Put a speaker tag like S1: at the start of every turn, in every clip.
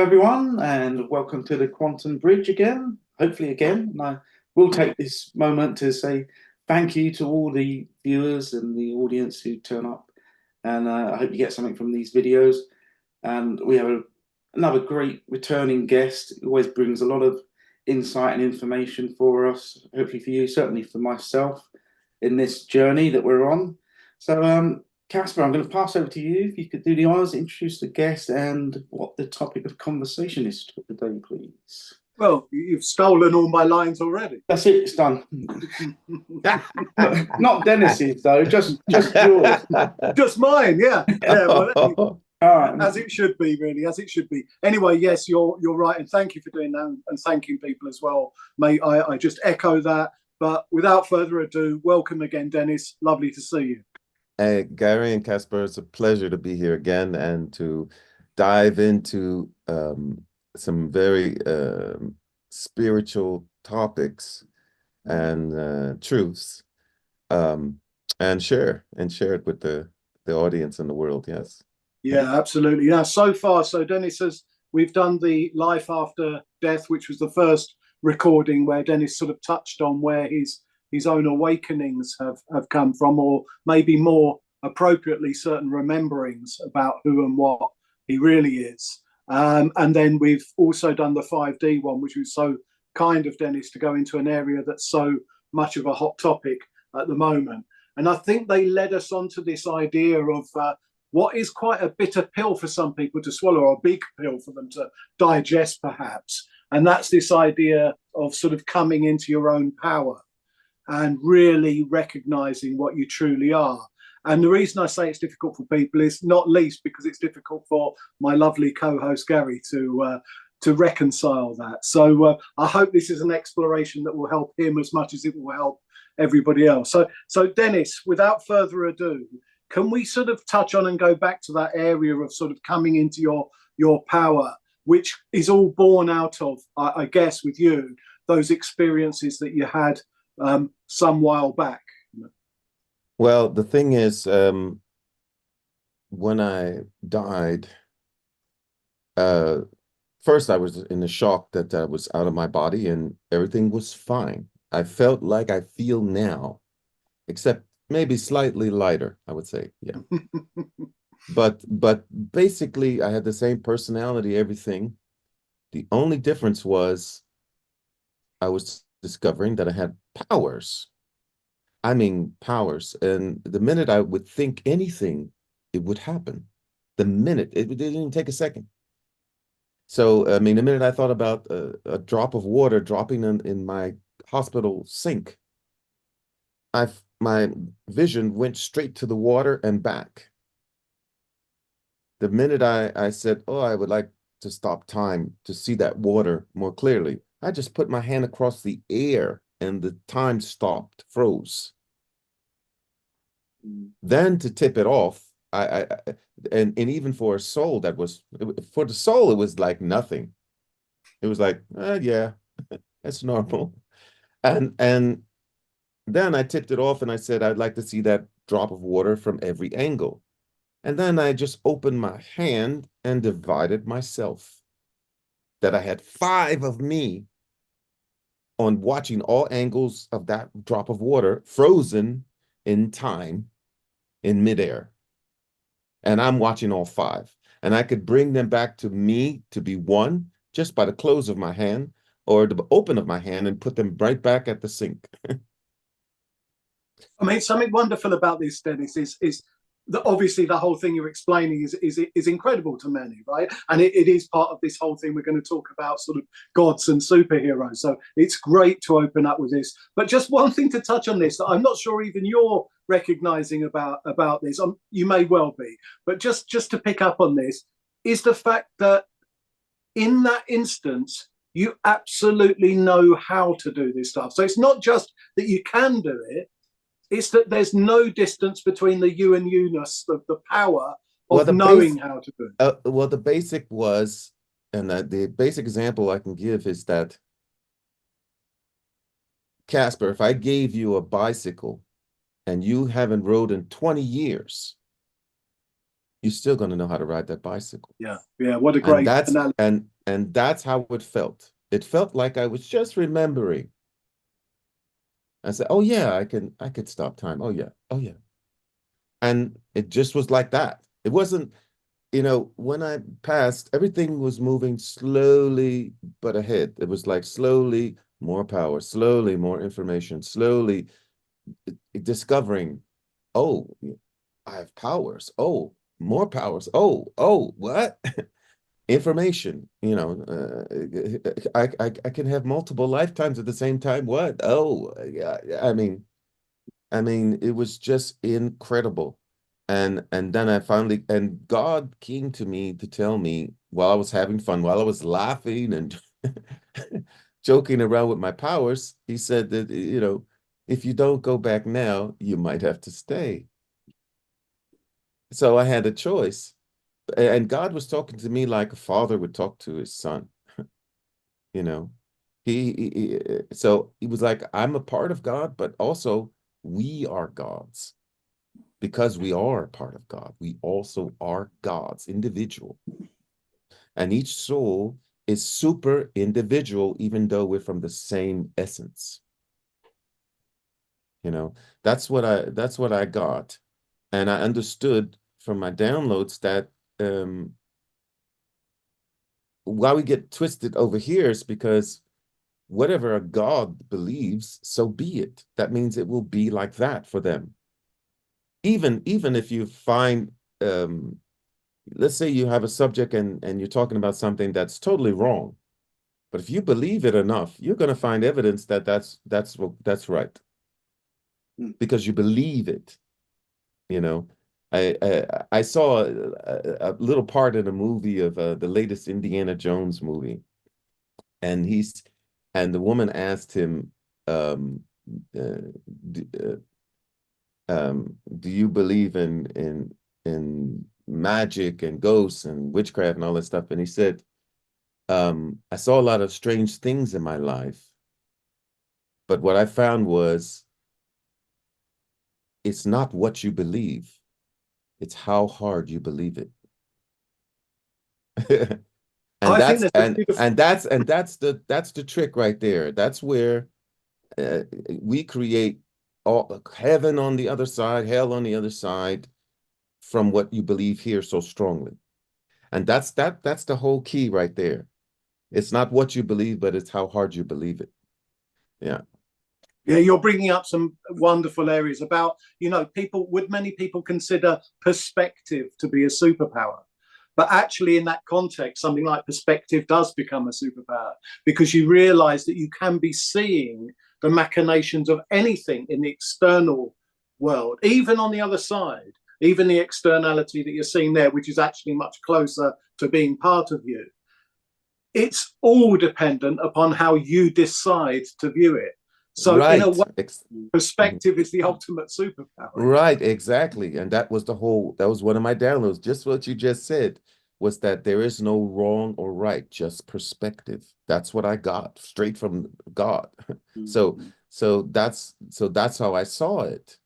S1: everyone, and welcome to the Quantum Bridge again, hopefully again. And I will take this moment to say thank you to all the viewers and the audience who turn up. And I hope you get something from these videos. And we have another great returning guest who always brings a lot of insight and information for us, hopefully for you, certainly for myself, in this journey that we're on. So, Casper, I'm going to pass over to you. If you could do the honors, introduce the guest and what the topic of conversation is for today, please.
S2: Well, you've stolen all my lines already.
S1: That's it, it's done. Not Dennis's, though, just yours.
S2: Just mine, yeah. Yeah, well,
S1: All right.
S2: as it should be, really, as it should be. Anyway, yes, you're right, and thank you for doing that and thanking people as well, mate. I just echo that. But without further ado, welcome again, Dennis. Lovely to see you.
S3: Hey, Gary and Casper, it's a pleasure to be here again and to dive into some very spiritual topics and truths, and share it with the audience and the world. Yes.
S2: Yeah, absolutely. Yeah, so far, so Dennis says we've done the life after death, which was the first recording where Dennis sort of touched on where his own awakenings have come from, or maybe more appropriately, certain rememberings about who and what he really is. And then we've also done the 5D one, which was so kind of Dennis to go into an area that's so much of a hot topic at the moment. And I think they led us onto this idea of what is quite a bitter pill for some people to swallow, or a big pill for them to digest, perhaps. And that's this idea of sort of coming into your own power and really recognizing what you truly are. And the reason I say it's difficult for people is not least because it's difficult for my lovely co-host Gary to reconcile that. So I hope this is an exploration that will help him as much as it will help everybody else. So Dennis, without further ado, can we sort of touch on and go back to that area of sort of coming into your power, which is all born out of, I guess, with you, those experiences that you had some while back?
S3: Well, the thing is, when I died, first I was in a shock that I was out of my body and everything was fine. I felt like I feel now, except maybe slightly lighter, I would say. Yeah. But basically I had the same personality, everything. The only difference was I was discovering that I had powers. I mean, powers. And the minute I would think anything, it would happen. The minute, it didn't even take a second. So, I mean, the minute I thought about a drop of water dropping in my hospital sink, my vision went straight to the water and back. The minute I said, oh, I would like to stop time to see that water more clearly, I just put my hand across the air and the time stopped, froze. Then to tip it off, and even for a soul for the soul, it was like nothing. It was like, yeah, that's normal. And then I tipped it off and I said, I'd like to see that drop of water from every angle. And then I just opened my hand and divided myself. That I had 5 of me on watching all angles of that drop of water frozen in time in midair. And I'm watching all 5. And I could bring them back to me to be one just by the close of my hand or the open of my hand and put them right back at the sink.
S2: I mean, something wonderful about this, Dennis, is that obviously the whole thing you're explaining is incredible to many, right? And it is part of this whole thing. We're going to talk about sort of gods and superheroes. So it's great to open up with this. But just one thing to touch on this that I'm not sure even you're recognizing about this. You may well be, but just to pick up on this is the fact that in that instance, you absolutely know how to do this stuff. So it's not just that you can do it. It's that there's no distance between the you and you-ness of the power of knowing how to do it.
S3: Well, the basic was, and the basic example I can give is that, Casper, if I gave you a bicycle and you haven't rode in 20 years, you're still going to know how to ride that bicycle.
S2: Yeah, what a great
S3: analogy. And that's how it felt. It felt like I was just remembering. I said, oh yeah, I could stop time. Oh yeah. Oh yeah. And it just was like that. It wasn't, when I passed, everything was moving slowly but ahead. It was like slowly more power, slowly more information, slowly discovering, oh, I have powers. Oh, more powers. Oh, what? Information, I can have multiple lifetimes at the same time. What? Oh, yeah. I mean, it was just incredible. And then I finally, and God came to me to tell me while I was having fun, while I was laughing and joking around with my powers, he said that, if you don't go back now, you might have to stay. So I had a choice. And God was talking to me like a father would talk to his son, you know. So he was like, I'm a part of God, but also we are gods. Because we are a part of God, we also are gods, individual. And each soul is super individual, even though we're from the same essence. That's what I got. And I understood from my downloads that why we get twisted over here is because whatever a God believes, so be it. That means it will be like that for them. Even if you find let's say you have a subject and you're talking about something that's totally wrong, but if you believe it enough, you're going to find evidence that that's right because you believe it. You know, I saw a little part in a movie of the latest Indiana Jones movie, and the woman asked him, um, uh, do you believe in magic and ghosts and witchcraft and all that stuff? And he said, I saw a lot of strange things in my life, but what I found was it's not what you believe, it's how hard you believe it. and
S2: I think
S3: that's
S2: there's a
S3: and
S2: beautiful.
S3: and that's and that's the trick right there. That's where uh, we create all heaven on the other side, hell on the other side, from what you believe here so strongly. And that's the whole key right there. It's not what you believe, but it's how hard you believe it. Yeah.
S2: Yeah, you're bringing up some wonderful areas about, many people consider perspective to be a superpower? But actually, in that context, something like perspective does become a superpower because you realize that you can be seeing the machinations of anything in the external world, even on the other side, even the externality that you're seeing there, which is actually much closer to being part of you. It's all dependent upon how you decide to view it. So, in a
S3: Right.
S2: way, perspective is the ultimate superpower.
S3: Right, exactly. And that was one of my downloads. Just what you just said was that there is no wrong or right, just perspective. That's what I got straight from God. So that's how I saw it.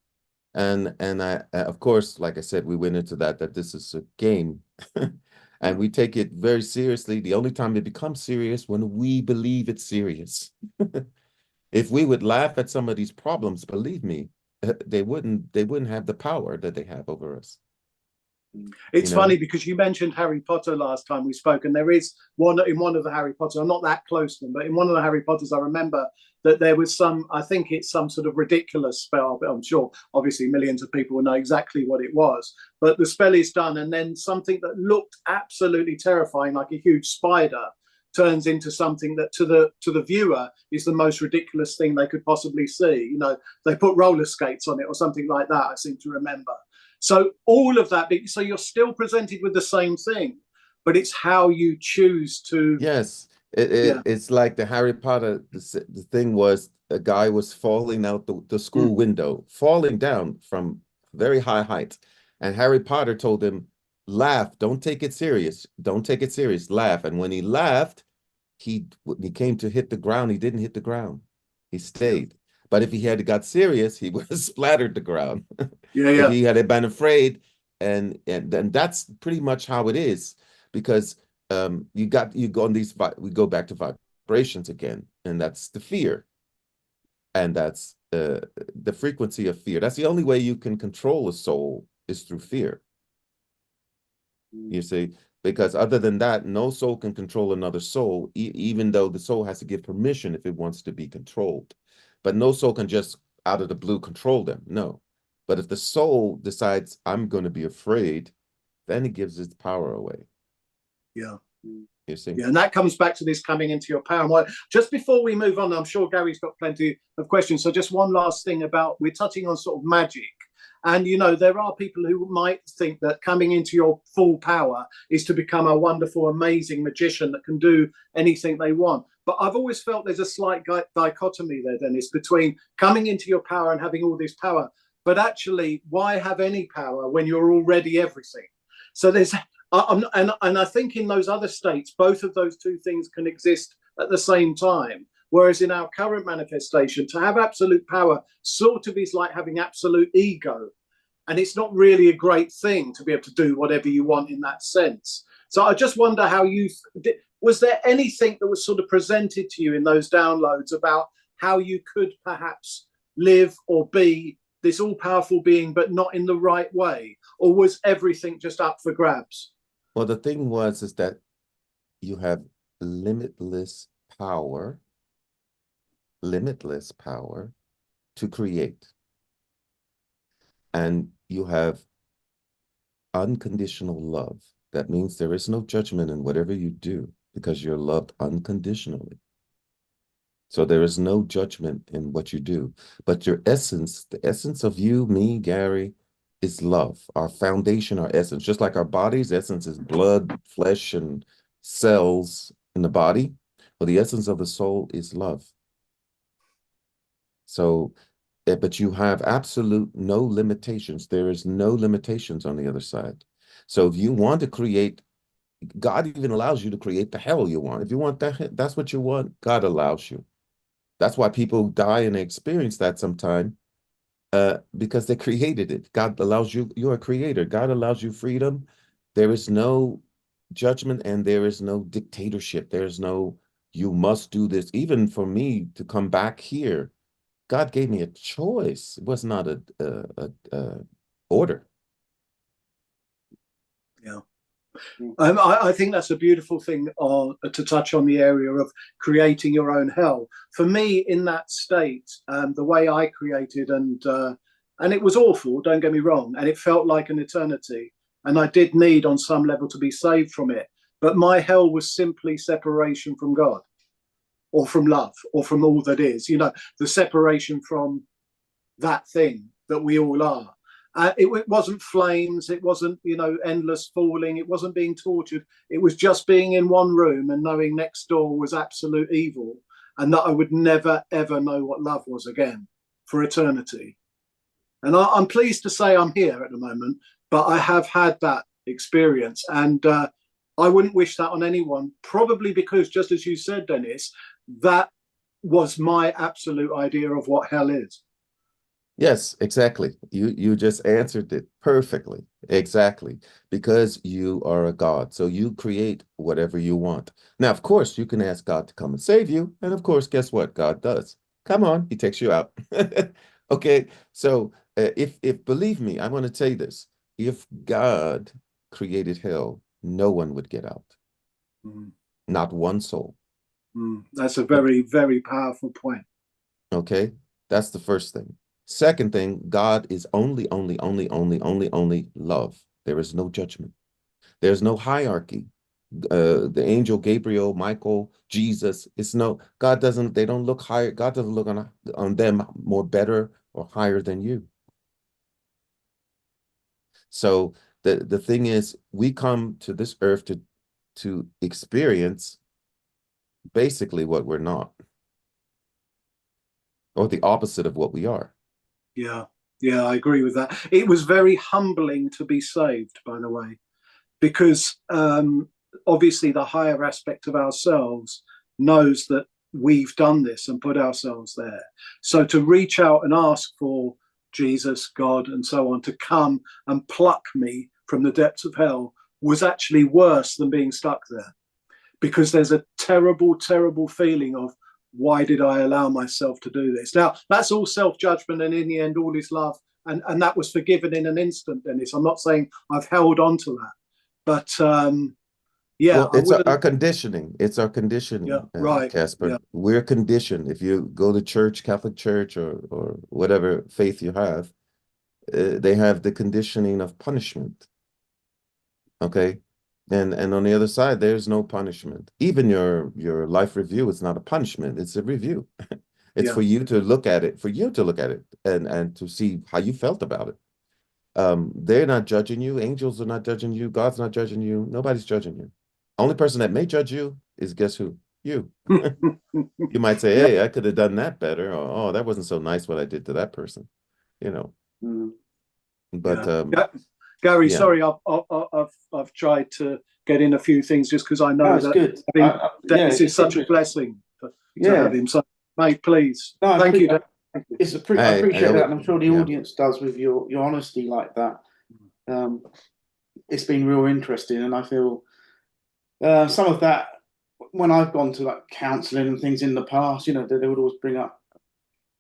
S3: And I of course, like I said, we went into that this is a game. And we take it very seriously. The only time it becomes serious when we believe it's serious. If we would laugh at some of these problems, believe me, they wouldn't have the power that they have over us.
S2: It's funny because you mentioned Harry Potter last time we spoke, and there is one in one of the Harry Potters. I'm not that close to them, but in one of the Harry Potters, I remember that there was I think it's some sort of ridiculous spell, but I'm sure obviously millions of people will know exactly what it was. But the spell is done, and then something that looked absolutely terrifying, like a huge spider, turns into something that to the viewer is the most ridiculous thing they could possibly see. They put roller skates on it or something like that, I seem to remember. So all of that, so you're still presented with the same thing, but it's how you choose to.
S3: Yes,
S2: Yeah.
S3: it's like the Harry Potter. The thing was a guy was falling out the school window, falling down from very high height, and Harry Potter told him, "Laugh, don't take it serious, don't take it serious, laugh." And when he laughed, when he came to hit the ground, he didn't hit the ground, he stayed. But if he had got serious, he would have splattered the ground. If
S2: Yeah.
S3: he had been afraid, and that's pretty much how it is, because you go on these, we go back to vibrations again, and that's the fear. And that's the frequency of fear. That's the only way you can control a soul, is through fear. You see, because other than that, no soul can control another soul, even though the soul has to give permission if it wants to be controlled. But no soul can just out of the blue control them. No. But if the soul decides, I'm going to be afraid, then it gives its power away.
S2: Yeah.
S3: You see?
S2: Yeah, and that comes back to this coming into your power. Well, just before we move on, I'm sure Gary's got plenty of questions. So just one last thing about, we're touching on sort of magic. And, you know, there are people who might think that coming into your full power is to become a wonderful, amazing magician that can do anything they want. But I've always felt there's a slight dichotomy there, Dennis, between coming into your power and having all this power. But actually, why have any power when you're already everything? So there's, and I think in those other states, both of those two things can exist at the same time. Whereas in our current manifestation, to have absolute power sort of is like having absolute ego. And it's not really a great thing to be able to do whatever you want in that sense. So I just wonder how was there anything that was sort of presented to you in those downloads about how you could perhaps live or be this all-powerful being, but not in the right way? Or was everything just up for grabs?
S3: Well, the thing is that you have limitless power to create. And you have unconditional love. That means there is no judgment in whatever you do because you're loved unconditionally. So there is no judgment in what you do. But your essence, the essence of you, me, Gary, is love. Our foundation, our essence, just like our body's essence is blood, flesh, and cells in the body. Well, the essence of the soul is love. So, but you have absolute no limitations. There is no limitations on the other side. So if you want to create, God even allows you to create the hell you want. If you want that, that's what you want, God allows you. That's why people die and they experience that sometime, because they created it. God allows you, you're a creator. God allows you freedom. There is no judgment and there is no dictatorship. There's no, you must do this. Even for me to come back here, God gave me a choice. It was not a order.
S2: Yeah. I think that's a beautiful thing to touch on the area of creating your own hell. For me, in that state, the way I created, and it was awful, don't get me wrong, and it felt like an eternity. And I did need, on some level, to be saved from it. But my hell was simply separation from God, or from love, or from all that is, you know, the separation from that thing that we all are. It wasn't flames, it wasn't, you know, endless falling, it wasn't being tortured. It was just being in one room and knowing next door was absolute evil, and that I would never, ever know what love was again for eternity. And I'm pleased to say I'm here at the moment, but I have had that experience, and I wouldn't wish that on anyone, probably because, just as you said, Dennis, that was my absolute idea of what hell is.
S3: Yes, exactly. You just answered it perfectly. Exactly. Because you are a God. So you create whatever you want. Now, of course, you can ask God to come and save you. And of course, guess what? God does. Come on, he takes you out. Okay. So if believe me, I want to say this. If God created hell, no one would get out. Not one soul.
S2: That's a very, very powerful point.
S3: Okay. That's the first thing. Second thing, God is only love. There is no judgment. There's no hierarchy. The angel Gabriel, Michael, Jesus, it's no, God doesn't, they don't look higher. God doesn't look on them more better or higher than you. So the thing is, we come to this earth to experience basically what we're not, or the opposite of what we are.
S2: Yeah, I agree with that. It was very humbling to be saved, by the way, because obviously the higher aspect of ourselves knows that we've done this and put ourselves there. So to reach out and ask for Jesus, God, and so on to come and pluck me from the depths of hell was actually worse than being stuck there. because there's a terrible, terrible feeling of, why did I allow myself to do this? Now, that's all self-judgment, and in the end, all is love. And that was forgiven in an instant, Dennis. I'm not saying I've held on to that, but yeah,
S3: Well,
S2: I
S3: it's
S2: wouldn't.
S3: our conditioning. It's our
S2: Yeah,
S3: conditioning,
S2: right.
S3: Casper.
S2: Yeah,
S3: We're conditioned. If you go to church, Catholic Church, or whatever faith you have, they have the conditioning of punishment. Okay, and on the other side, there's no punishment. Even your life review is not a punishment. It's a review. It's
S2: yeah.
S3: for you to look at it, and to see how you felt about it. They're not judging you. Angels are not judging you. God's not judging you. Nobody's judging you. Only person that may judge you is, guess who? You. You might say,
S2: Yeah.
S3: hey, I could have done that better. Or, oh, that wasn't so nice what I did to that person. You know.
S1: Mm.
S3: But
S2: Yeah. Gary,
S3: yeah.
S2: sorry, I've tried to get in a few things just because I
S1: No,
S2: know
S1: it's
S2: that
S1: good.
S2: having
S1: Yeah,
S2: Dennis is
S1: it's
S2: such a
S1: interesting.
S2: blessing to
S1: Yeah.
S2: have him. So, mate, please.
S1: No,
S2: Thank you. Dennis.
S1: I
S3: I
S1: appreciate that,
S3: always,
S1: and I'm sure the
S3: yeah.
S1: audience does with your honesty like that. It's been real interesting, and I feel some of that when I've gone to like counselling and things in the past, you know, they would always bring up.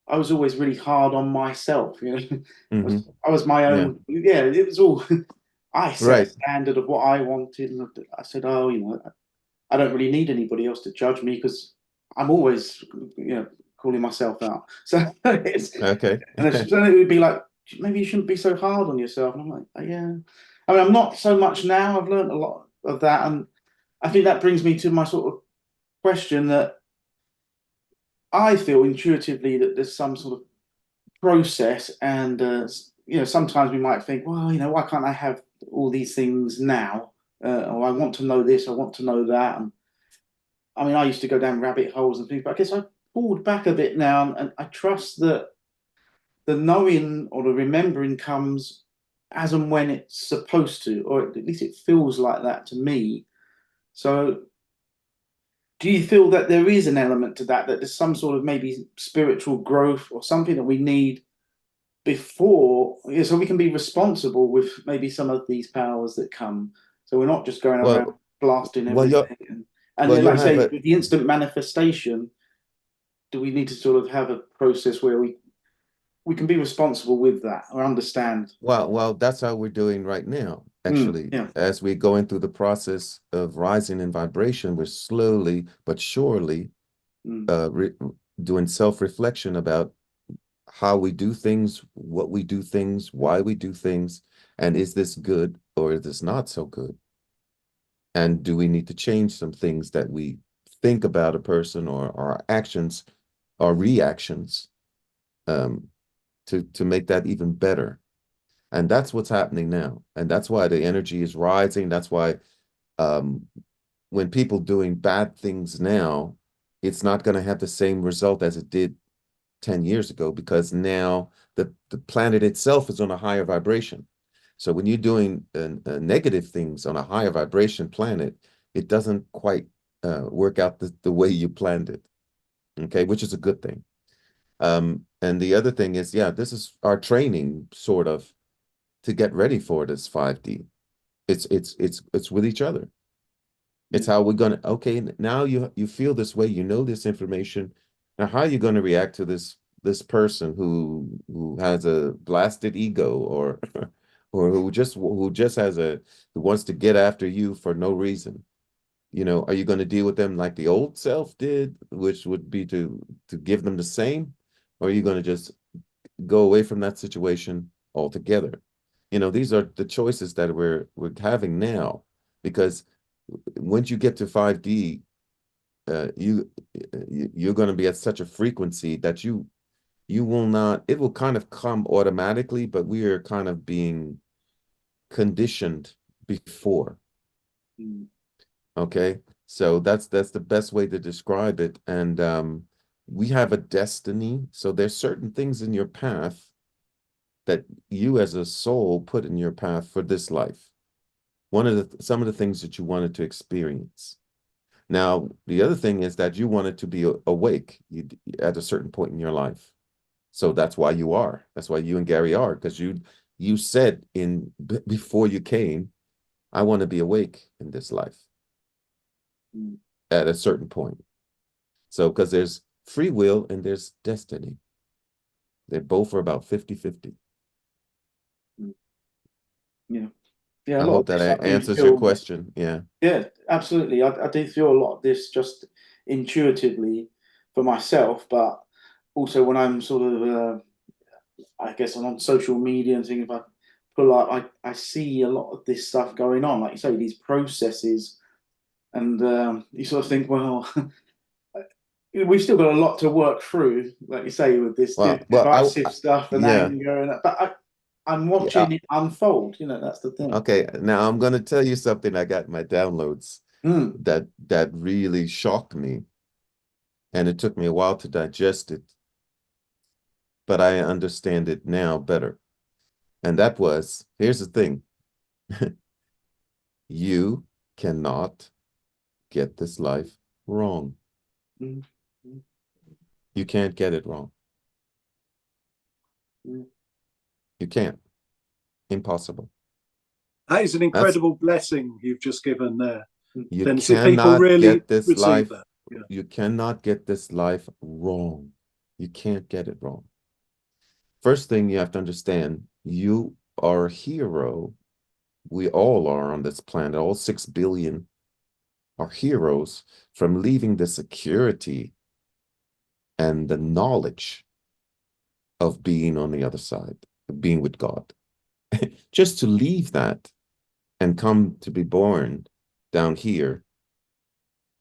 S1: I was always really hard on myself, you know.
S3: Hmm.
S1: I was my
S3: Yeah.
S1: own. Yeah, it was all. I set a
S3: Right.
S1: standard of what I wanted, and I said, "Oh, you know, I don't really need anybody else to judge me because I'm always, you know, calling myself out." So it's
S3: Okay.
S1: and then it would be like, maybe you shouldn't be so hard on yourself. And I'm like, oh, yeah. I mean, I'm not so much now. I've learned a lot of that, and I think that brings me to my sort of question that I feel intuitively that there's some sort of process, and you know, sometimes we might think, well, you know, why can't I have all these things now? Or I want to know this, I want to know that. And I mean, I used to go down rabbit holes and things, but I guess I pulled back a bit now, and I trust that the knowing or the remembering comes as and when it's supposed to, or at least it feels like that to me. So, do you feel that there is an element to that, that there's some sort of maybe spiritual growth or something that we need before, so we can be responsible with maybe some of these powers that come? So we're not just going around
S3: Well,
S1: blasting
S3: well, you
S1: everything. And
S3: well,
S1: then,
S3: you'll
S1: like I
S3: have
S1: say,
S3: a
S1: with the instant manifestation, do we need to sort of have a process where we can be responsible with that or understand?
S3: well, that's how we're doing right now. Actually,
S1: Yeah.
S3: as we're going through the process of rising in vibration, we're slowly but surely
S1: Mm.
S3: doing self-reflection about how we do things, what we do things, why we do things, and is this good or is this not so good? And do we need to change some things that we think about a person or our actions or reactions um, to make that even better? And that's what's happening now. And that's why the energy is rising. That's why um, when people doing bad things now, it's not going to have the same result as it did 10 years ago, because now the planet itself is on a higher vibration. So when you're doing negative things on a higher vibration planet, it doesn't quite work out the way you planned it. Okay, which is a good thing. And the other thing is, yeah, this is our training sort of to get ready for this 5D. It's with each other. It's how we're gonna, okay, now you feel this way, you know this information. Now how are you gonna react to this person who has a blasted ego, or or who just has who wants to get after you for no reason? You know, are you going to deal with them like the old self did, which would be to give them the same, or are you going to just go away from that situation altogether? You know, these are the choices that we're having now, because once you get to 5D, you're going to be at such a frequency that you will not, it will kind of come automatically, but we are kind of being conditioned before.
S1: Mm.
S3: Okay, so that's the best way to describe it. And we have a destiny. So there's certain things in your path that you as a soul put in your path for this life. Some of the things that you wanted to experience. Now, the other thing is that you wanted to be awake at a certain point in your life. So that's why you are. That's why you and Gary are, because you said before you came, I want to be awake in this life.
S1: Mm.
S3: at a certain point. So, because there's free will and there's destiny. They both are about 50-50.
S1: Yeah. Yeah, a
S3: I
S1: lot of
S3: hope that
S1: this I do
S3: answers your
S1: feel that,
S3: question. Yeah.
S1: yeah, absolutely. I do feel a lot of this just intuitively for myself, but also when I'm sort of, I guess I'm on social media and things, if I pull up, I see a lot of this stuff going on, like you say, these processes, and you sort of think, well, we've still got a lot to work through, like you say, with this divisive stuff and
S3: yeah,
S1: anger, and but I'm
S3: yeah.
S1: watching it unfold. That's the thing.
S3: Okay, now I'm gonna tell you something I got in my downloads
S1: Mm.
S3: that really shocked me, and it took me a while to digest it, but I understand it now better. And that was, here's the thing. You cannot get this life wrong.
S1: Mm. Mm.
S3: You can't get it wrong.
S1: Mm.
S3: You can't. Impossible.
S2: That is an
S3: That's
S2: incredible blessing you've just given there,
S3: You
S2: Dennis. If people
S3: cannot
S2: really
S3: get this
S2: receive
S3: life.
S2: that, yeah.
S3: You cannot get this life wrong. You can't get it wrong. First thing you have to understand, you are a hero. We all are on this planet. All 6 billion are heroes from leaving the security and the knowledge of being on the other side, being with God. Just to leave that and come to be born down here,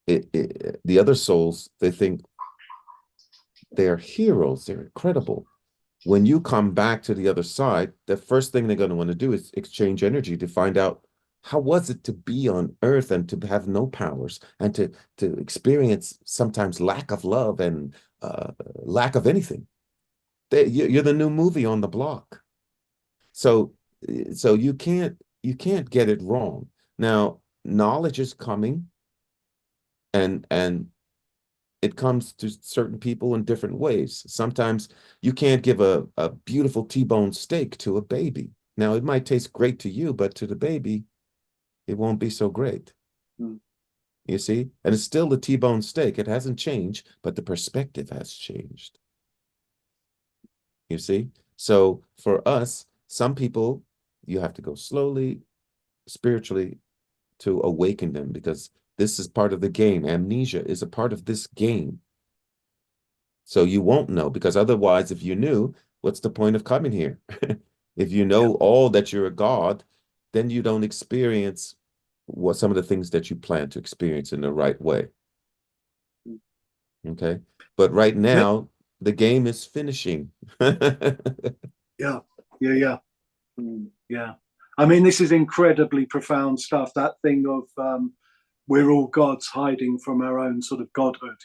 S3: the other souls, they think they're heroes, they're incredible. When you come back to the other side, the first thing they're going to want to do is exchange energy to find out how was it to be on earth and to have no powers and to experience sometimes lack of love and lack of anything. You're the new movie on the block. So so you can't get it wrong. Now, knowledge is coming, and it comes to certain people in different ways. Sometimes you can't give a beautiful T-bone steak to a baby. Now, it might taste great to you, but to the baby, it won't be so great.
S1: Mm.
S3: You see? And it's still the T-bone steak. It hasn't changed, but the perspective has changed. You see? So for us, some people, you have to go slowly, spiritually, to awaken them, because this is part of the game. Amnesia is a part of this game. So you won't know, because otherwise, if you knew, what's the point of coming here? If you know all that you're a god, then you don't experience what some of the things that you plan to experience in the right way. Okay. But right now, the game is finishing.
S2: Yeah, yeah, yeah,
S1: Mm.
S2: yeah. I mean, this is incredibly profound stuff. That thing of we're all gods hiding from our own sort of godhood,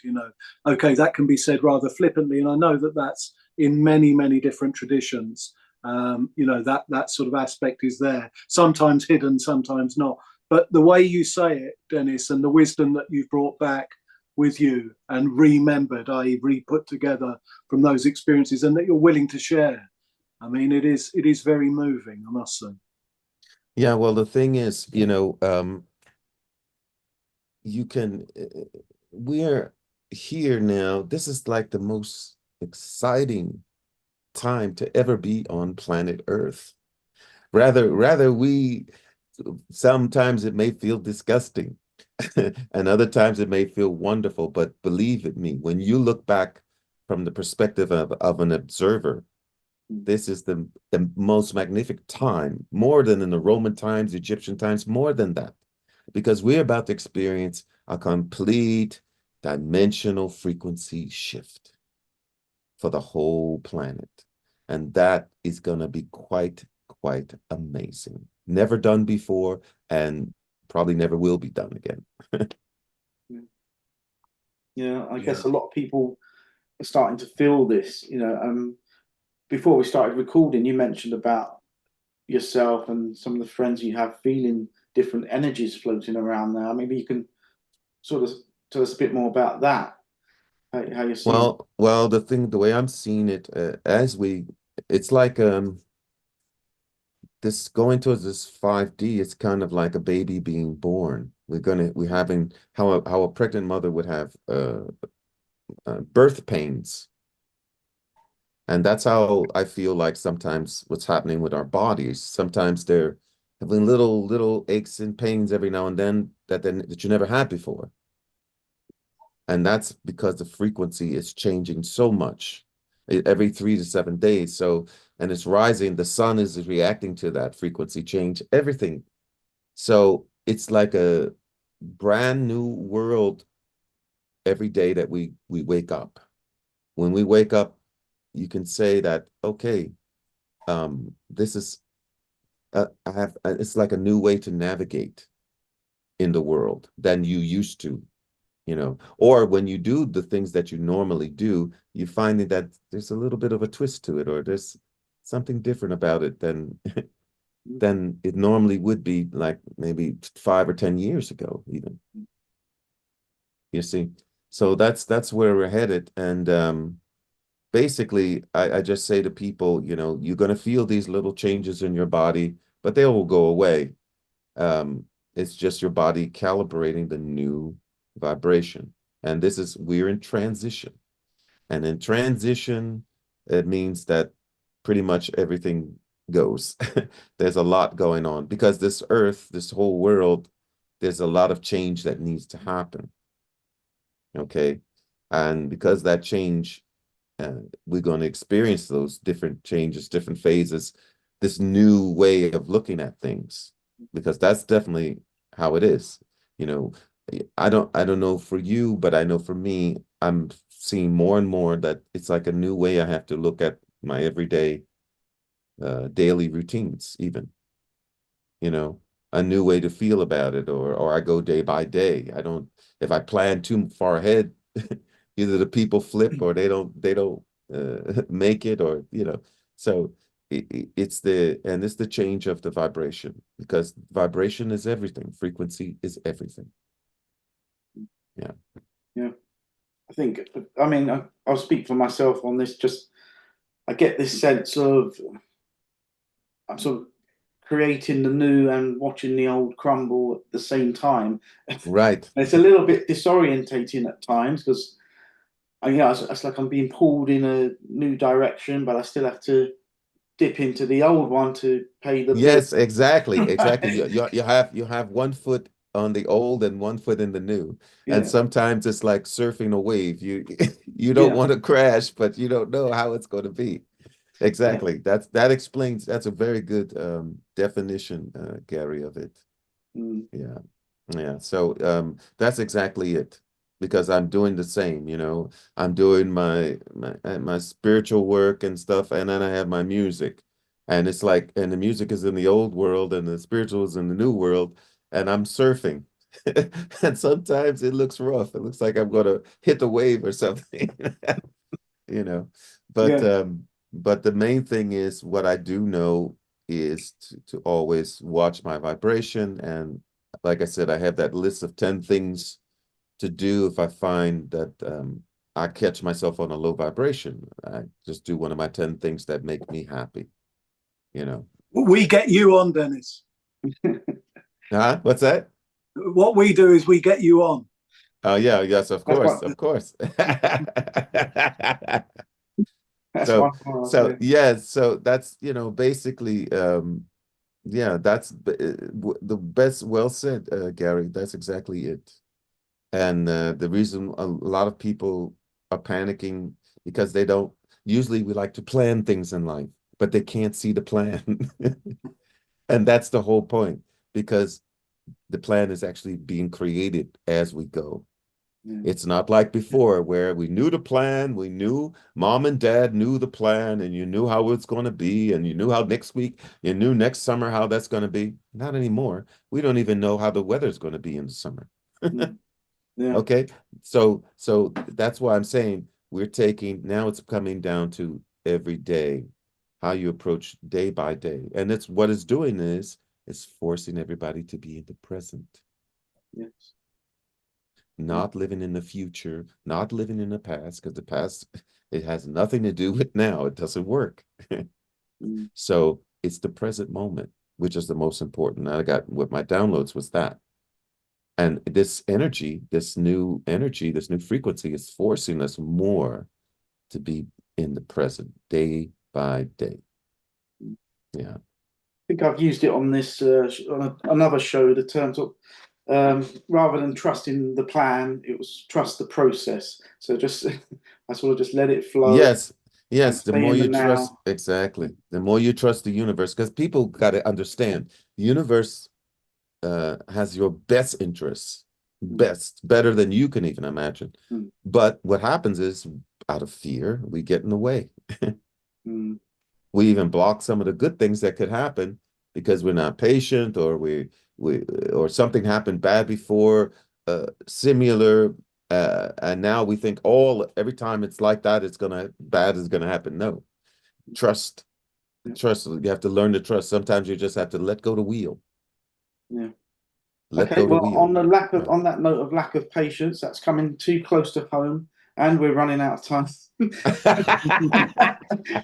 S2: Okay, that can be said rather flippantly, and I know that that's in many, many different traditions. That sort of aspect is there, sometimes hidden, sometimes not. But the way you say it, Dennis, and the wisdom that you've brought back with you and remembered, i.e., re-put together from those experiences, and that you're willing to share. I mean, it is very moving, I must say.
S3: Yeah, well, the thing is, you can, we're here now. This is like the most exciting time to ever be on planet Earth. Rather we sometimes it may feel disgusting, and other times it may feel wonderful, but believe it me, when you look back from the perspective of an observer, this is the most magnificent time, more than in the Roman times, Egyptian times, more than that, because we're about to experience a complete dimensional frequency shift for the whole planet. And that is going to be quite amazing. Never done before, and probably never will be done again.
S1: Yeah, I
S2: Yeah.
S1: guess a lot of people are starting to feel this. Before we started recording, you mentioned about yourself and some of the friends you have feeling different energies floating around now. Maybe you can sort of tell us a bit more about that, how you're seeing it.
S3: Well, the way I'm seeing it, it's like this going towards this 5D, it's kind of like a baby being born. We're having how a pregnant mother would have birth pains. And that's how I feel like sometimes what's happening with our bodies. Sometimes they're having little aches and pains every now and then that you never had before. And that's because the frequency is changing so much every 3 to 7 days. So, and it's rising, the sun is reacting to that frequency change, everything. So it's like a brand new world every day that we wake up. When we wake up, you can say that, okay, this is it's like a new way to navigate in the world than you used to, or when you do the things that you normally do, you find that there's a little bit of a twist to it, or there's something different about it than than it normally would be, like maybe 5 or 10 years ago, even. You see, so that's where we're headed. And basically, I just say to people, you're going to feel these little changes in your body, but they will go away. It's just your body calibrating the new vibration. And we're in transition. And in transition, it means that pretty much everything goes. There's a lot going on because this earth, this whole world, there's a lot of change that needs to happen. Okay. And because that change, we're going to experience those different changes, different phases, this new way of looking at things, because that's definitely how it is. You know, I don't know for you, but I know for me, I'm seeing more and more that it's like a new way I have to look at my everyday, daily routines, even, a new way to feel about it, or I go day by day. I don't, if I plan too far ahead, either the people flip or they don't make it, or so it's the change of the vibration, because vibration is everything, frequency is everything. Yeah.
S1: Yeah. I'll speak for myself on this. Just I get this sense of I'm sort of creating the new and watching the old crumble at the same time.
S3: Right.
S1: It's a little bit disorientating at times because it's like I'm being pulled in a new direction, but I still have to dip into the old one to pay the bill.
S3: Yes, exactly. You have one foot on the old and one foot in the new. And
S1: Yeah,
S3: sometimes it's like surfing a wave. You you don't
S1: yeah,
S3: want to crash, but you don't know how it's going to be.
S1: yeah.
S3: Exactly. That's a very good definition, Gary, of it.
S1: Mm,
S3: Yeah. Yeah. So that's exactly it. Because I'm doing the same, I'm doing my spiritual work and stuff, and then I have my music. And it's like, and the music is in the old world and the spiritual is in the new world, and I'm surfing. And sometimes it looks rough. It looks like I'm gonna hit the wave or something. you know. But
S1: yeah,
S3: but the main thing is, what I do know is to always watch my vibration. And like I said, I have that list of 10 things to do if I find that I catch myself on a low vibration. I just do one of my 10 things that make me happy, you know.
S2: We get you on, Dennis.
S3: Huh? What's that?
S2: What we do is we get you on.
S3: Oh yeah, yes, of
S1: that's
S3: course,
S1: one.
S3: of course.
S1: That's
S3: So
S1: one part.
S3: so
S1: Yeah.
S3: yeah, so that's basically yeah, that's the best. Well said, Gary. That's exactly it. And the reason a lot of people are panicking, because they don't, usually we like to plan things in life, but they can't see the plan. And that's the whole point, because the plan is actually being created as we go.
S1: Yeah.
S3: It's not like before, where we knew the plan, we knew, mom and dad knew the plan, and you knew how it's going to be, and you knew how next week, you knew next summer how that's going to be. Not anymore. We don't even know how the weather's going to be in the summer.
S1: Mm, yeah.
S3: Okay, so that's why I'm saying now it's coming down to every day, how you approach day by day. And it's what it's doing is it's forcing everybody to be in the present,
S1: Yes. Yeah.
S3: not living in the future, not living in the past, because the past, it has nothing to do with now. It doesn't work.
S1: Mm,
S3: So it's the present moment, which is the most important. I got what my downloads was that. And this energy, this new energy, this new frequency is forcing us more to be in the present day by day. Yeah.
S1: I think I've used it on this another show. The terms of rather than trusting the plan, it was trust the process. So just I sort of just let it flow.
S3: Yes,
S1: and
S3: yes. The
S1: stay
S3: more
S1: in the
S3: you trust,
S1: now.
S3: exactly. The more you trust the universe, because people got to understand the universe has your best interests, better than you can even imagine.
S1: Mm.
S3: But what happens is, out of fear, we get in the way.
S1: Mm.
S3: We even block some of the good things that could happen because we're not patient, or we or something happened bad before, similar, and now we think every time it's like that, bad is gonna happen. No, trust, trust. You have to learn to trust. Sometimes you just have to let go the wheel.
S1: Yeah.
S3: Let
S1: Okay,
S3: go the
S1: well,
S3: wheel.
S1: on that note of lack of patience, that's coming too close to home, and we're running out of time.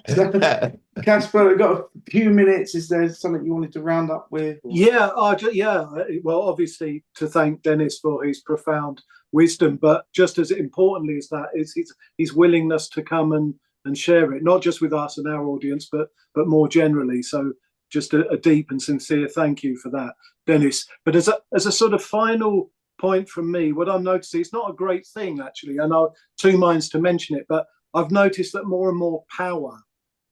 S1: So, Casper, we've got a few minutes. Is there something you wanted to round up with? Or?
S2: Yeah, yeah. Well, obviously, to thank Dennis for his profound wisdom, but just as importantly as that is his willingness to come and share it, not just with us and our audience, but more generally. So, just a deep and sincere thank you for that, Dennis. But as a sort of final point from me, what I'm noticing, it's not a great thing actually, and I'm two minds to mention it, but I've noticed that more and more power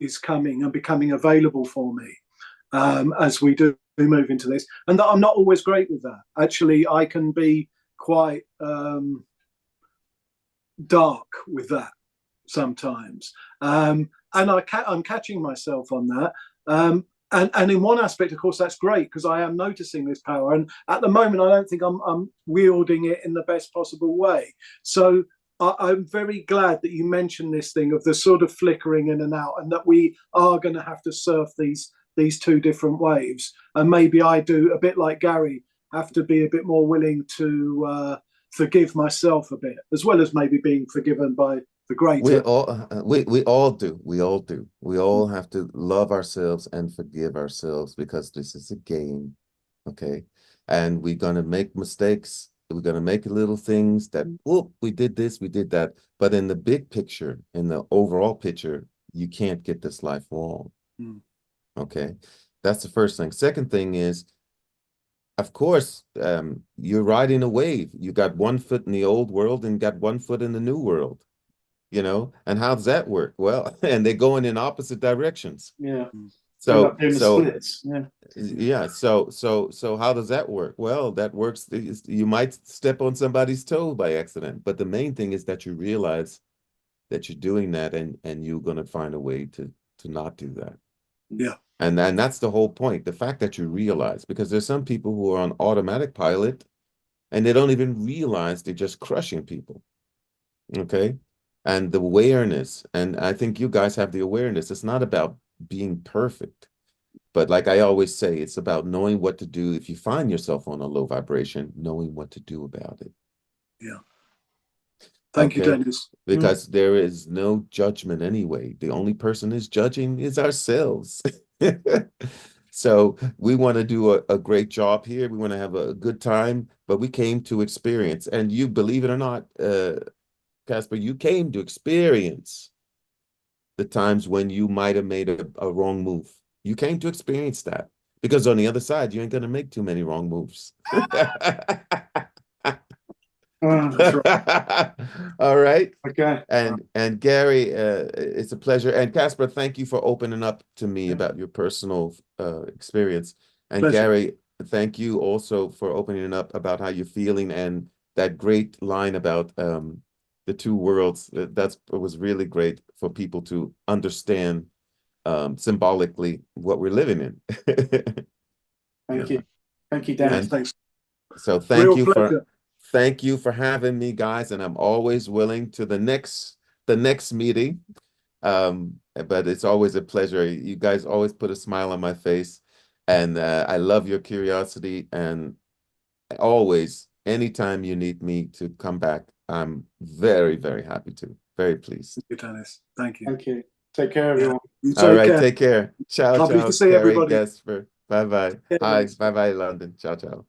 S2: is coming and becoming available for me as we do move into this, and that I'm not always great with that. Actually, I can be quite dark with that sometimes, and I'm catching myself on that. And in one aspect, of course, that's great because I am noticing this power, and at the moment, I don't think I'm wielding it in the best possible way. So I'm very glad that you mentioned this thing of the sort of flickering in and out, and that we are going to have to surf these two different waves. And maybe I do, a bit like Gary, have to be a bit more willing to forgive myself a bit, as well as maybe being forgiven by the greater.
S3: We all do. We all do. We all have to love ourselves and forgive ourselves, because this is a game, okay? And we're gonna make mistakes. We're gonna make little things that, whoop, we did this, we did that. But in the big picture, in the overall picture, you can't get this life wrong. Okay, that's the first thing. Second thing is, of course, you're riding a wave. You got one foot in the old world and got one foot in the new world. And how does that work? Well, and they're going in opposite directions.
S1: Yeah. End
S3: So
S1: up doing the splits. Yeah.
S3: yeah. So how does that work? Well, that works. You might step on somebody's toe by accident, but the main thing is that you realize that you're doing that, and you're going to find a way to not do that.
S2: Yeah.
S3: And that's the whole point. The fact that you realize, because there's some people who are on automatic pilot and they don't even realize they're just crushing people. Okay. And the awareness, and I think you guys have the awareness. It's not about being perfect, but like I always say, it's about knowing what to do. If you find yourself on a low vibration, knowing what to do about it.
S2: Yeah. Thank you, Dennis.
S3: Because there is no judgment anyway. The only person is judging is ourselves. So we want to do a great job here. We want to have a good time, but we came to experience. And you, believe it or not, Casper, you came to experience the times when you might have made a wrong move. You came to experience that, because on the other side, you ain't going to make too many wrong moves.
S2: That's right.
S3: All right.
S1: Okay.
S3: And Gary, it's a pleasure. And Casper, thank you for opening up to me about your personal experience. And
S2: Pleasure.
S3: Gary, thank you also for opening up about how you're feeling, and that great line about the two worlds. It was really great for people to understand symbolically what we're living in.
S1: Thank you. Thank you,
S2: Yeah,
S1: Dennis.
S2: thanks.
S3: So
S2: Real pleasure.
S3: thank you for having me, guys, and I'm always willing to the next meeting. But it's always a pleasure. You guys always put a smile on my face, and I love your curiosity, and always, anytime you need me to come back, I'm very, very happy to. Very pleased.
S2: Thank you, Dennis. Thank you.
S1: Thank you. Take care, everyone.
S2: You
S3: All
S2: take
S3: right,
S2: care.
S3: take care. Ciao,
S2: Lovely
S3: ciao,
S2: to see
S3: Terry,
S2: everybody.
S3: Gasper. Bye bye.
S2: Yeah,
S3: Hi,
S2: thanks.
S3: bye bye, London. Ciao, ciao.